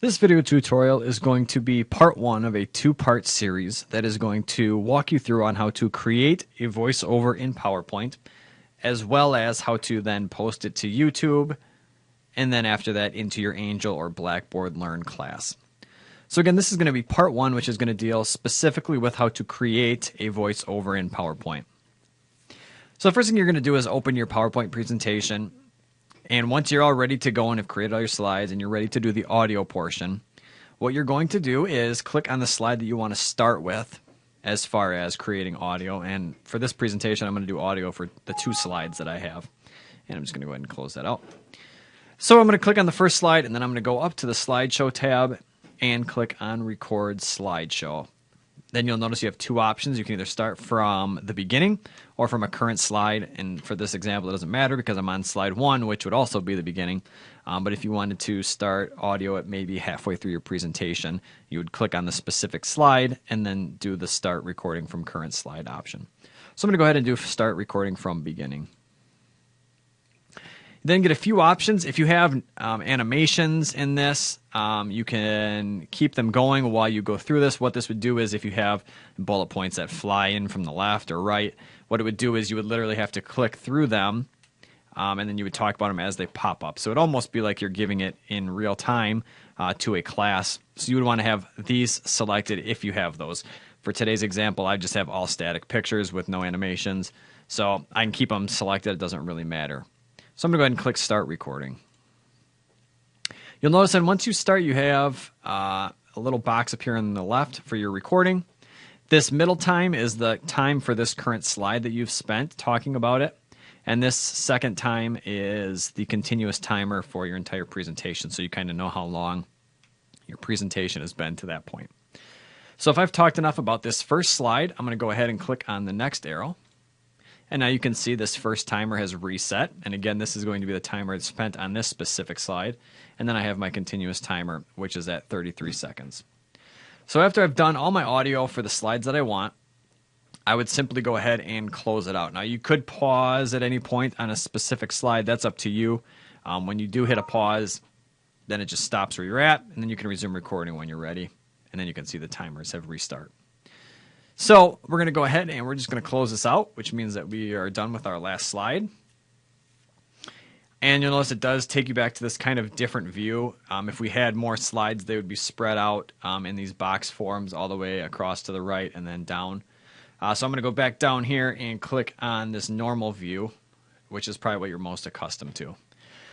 This video tutorial is going to be part one of a two-part series that is going to walk you through on how to create a voiceover in PowerPoint, as well as how to then post it to YouTube, and then after that into your Angel or Blackboard Learn class. So again, this is going to be part one, which is going to deal specifically with how to create a voiceover in PowerPoint. So the first thing you're going to do is open your PowerPoint presentation. And once you're all ready to go and have created all your slides and you're ready to do the audio portion, what you're going to do is click on the slide that you want to start with as far as creating audio. And for this presentation, I'm going to do audio for the two slides that I have. And I'm just going to go ahead and close that out. So I'm going to click on the first slide, and then I'm going to go up to the slideshow tab and click on record slideshow. Then you'll notice you have two options. You can either start from the beginning or from a current slide. And for this example, it doesn't matter because I'm on slide one, which would also be the beginning. But if you wanted to start audio at maybe halfway through your presentation, you would click on the specific slide and then do the start recording from current slide option. So I'm going to go ahead and do start recording from beginning. Then get a few options. If you have animations in this, you can keep them going while you go through this. What this would do is if you have bullet points that fly in from the left or right, what it would do is you would literally have to click through them, and then you would talk about them as they pop up. So it would almost be like you're giving it in real time to a class. So you would want to have these selected if you have those. For today's example, I just have all static pictures with no animations. So I can keep them selected. It doesn't really matter. So I'm going to go ahead and click Start Recording. You'll notice that once you start, you have a little box up here on the left for your recording. This middle time is the time for this current slide that you've spent talking about it. And this second time is the continuous timer for your entire presentation, so you kind of know how long your presentation has been to that point. So if I've talked enough about this first slide, I'm going to go ahead and click on the next arrow. And now you can see this first timer has reset. And again, this is going to be the timer that's spent on this specific slide. And then I have my continuous timer, which is at 33 seconds. So after I've done all my audio for the slides that I want, I would simply go ahead and close it out. Now you could pause at any point on a specific slide. That's up to you. When you do hit a pause, then it just stops where you're at. And then you can resume recording when you're ready. And then you can see the timers have restart. So we're going to go ahead and we're just going to close this out, which means that we are done with our last slide. And you'll notice it does take you back to this kind of different view. If we had more slides, they would be spread out in these box forms all the way across to the right and then down. So I'm going to go back down here and click on this normal view, which is probably what you're most accustomed to.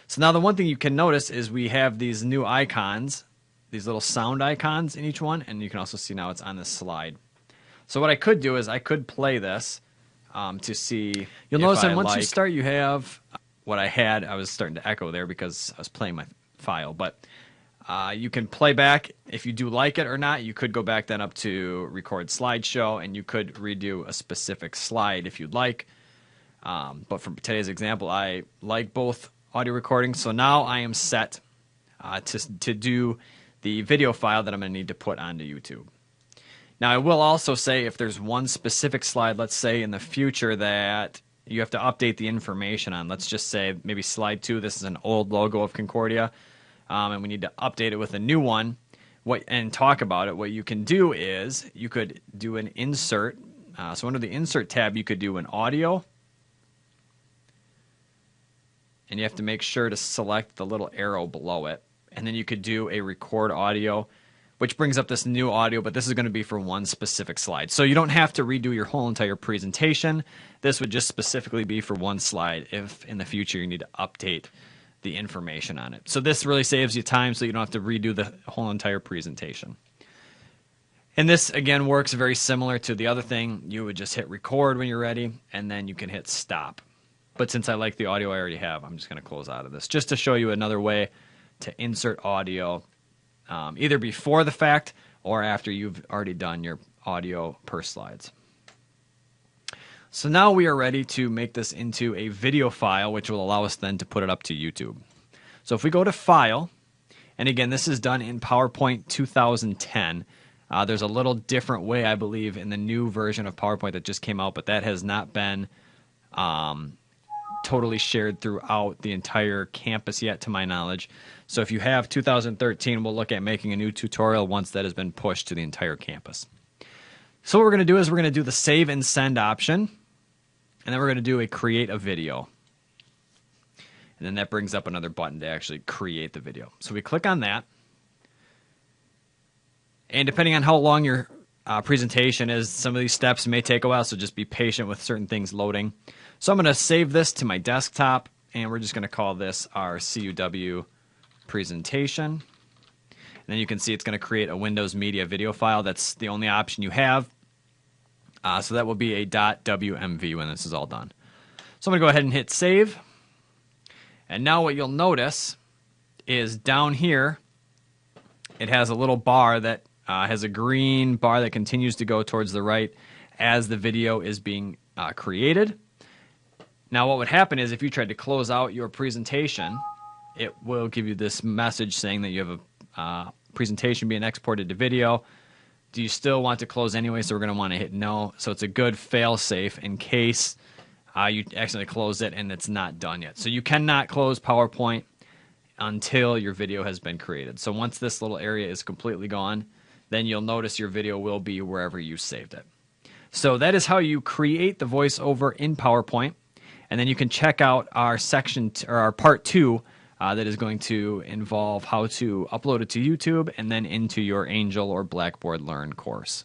So now the one thing you can notice is we have these new icons, these little sound icons in each one, and you can also see now it's on this slide. So what I could do is I could play this to see. You'll notice that once you start, you have what I had. I was starting to echo there because I was playing my file. But you can play back if you do like it or not. You could go back then up to record slideshow, and you could redo a specific slide if you'd like. But for today's example, I like both audio recordings. So now I am set to do the video file that I'm going to need to put onto YouTube. Now, I will also say if there's one specific slide, let's say in the future that you have to update the information on, let's just say maybe slide 2, this is an old logo of Concordia, and we need to update it with a new one and talk about it. What you can do is you could do an insert. So under the insert tab, you could do an audio, and you have to make sure to select the little arrow below it. And then you could do a record audio, which brings up this new audio, but this is going to be for one specific slide. So you don't have to redo your whole entire presentation. This would just specifically be for one slide if in the future you need to update the information on it. So this really saves you time so you don't have to redo the whole entire presentation. And this, again, works very similar to the other thing. You would just hit record when you're ready, and then you can hit stop. But since I like the audio I already have, I'm just going to close out of this just to show you another way to insert audio either before the fact or after you've already done your audio per slides. So now we are ready to make this into a video file, which will allow us then to put it up to YouTube. So if we go to File, and again, this is done in PowerPoint 2010. There's a little different way, I believe, in the new version of PowerPoint that just came out, but that has not been totally shared throughout the entire campus yet, to my knowledge. So if you have 2013, we'll look at making a new tutorial once that has been pushed to the entire campus. So what we're going to do is we're going to do the save and send option, and then we're going to do a create a video. And then that brings up another button to actually create the video. So we click on that. And depending on how long your presentation is, some of these steps may take a while, so just be patient with certain things loading. So I'm going to save this to my desktop, and we're just going to call this our CUW presentation. And then you can see it's going to create a Windows Media video file. That's the only option you have. So that will be a .wmv when this is all done. So I'm going to go ahead and hit save. And now what you'll notice is down here, it has a little bar that has a green bar that continues to go towards the right as the video is being created. Now what would happen is if you tried to close out your presentation, it will give you this message saying that you have a presentation being exported to video. Do you still want to close anyway? So we're going to want to hit no. So it's a good fail-safe in case you accidentally close it and it's not done yet. So you cannot close PowerPoint until your video has been created. So once this little area is completely gone, then you'll notice your video will be wherever you saved it. So that is how you create the voiceover in PowerPoint. And then you can check out our or our part 2 that is going to involve how to upload it to YouTube and then into your Angel or Blackboard Learn course.